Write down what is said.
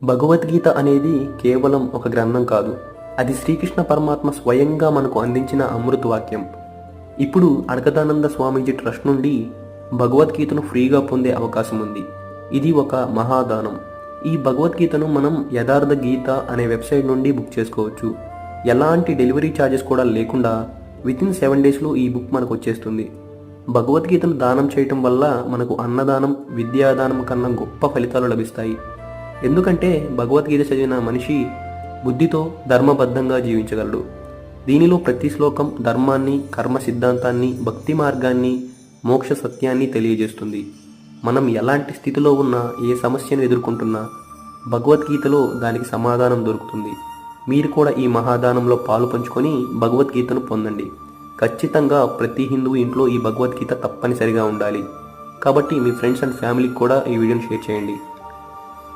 భగవద్గీత అనేది కేవలం ఒక గ్రంథం కాదు. అది శ్రీకృష్ణ పరమాత్మ స్వయంగా మనకు అందించిన అమృత వాక్యం. ఇప్పుడు అడకదానంద స్వామీజీ ట్రస్ట్ నుండి భగవద్గీతను ఫ్రీగా పొందే అవకాశం ఉంది. ఇది ఒక మహాదానం. ఈ భగవద్గీతను మనం యథార్థ గీత అనే వెబ్సైట్ నుండి బుక్ చేసుకోవచ్చు. ఎలాంటి డెలివరీ ఛార్జెస్ కూడా లేకుండా వితిన్ 7 డేస్లో ఈ బుక్ మనకు వచ్చేస్తుంది. భగవద్గీతను దానం చేయటం వల్ల మనకు అన్నదానం, విద్యాదానం కన్నా గొప్ప ఫలితాలు లభిస్తాయి. ఎందుకంటే భగవద్గీత చదివిన మనిషి బుద్ధితో ధర్మబద్ధంగా జీవించగలడు. దీనిలో ప్రతి శ్లోకం ధర్మాన్ని, కర్మ సిద్ధాంతాన్ని, భక్తి మార్గాన్ని, మోక్ష సత్యాన్ని తెలియజేస్తుంది. మనం ఎలాంటి స్థితిలో ఉన్నా, ఏ సమస్యను ఎదుర్కొంటున్నా భగవద్గీతలో దానికి సమాధానం దొరుకుతుంది. మీరు కూడా ఈ మహాదానంలో పాలు పంచుకొని భగవద్గీతను పొందండి. ఖచ్చితంగా ప్రతి హిందువు ఇంట్లో ఈ భగవద్గీత తప్పనిసరిగా ఉండాలి. కాబట్టి మీ ఫ్రెండ్స్ అండ్ ఫ్యామిలీకి కూడా ఈ వీడియోని షేర్ చేయండి.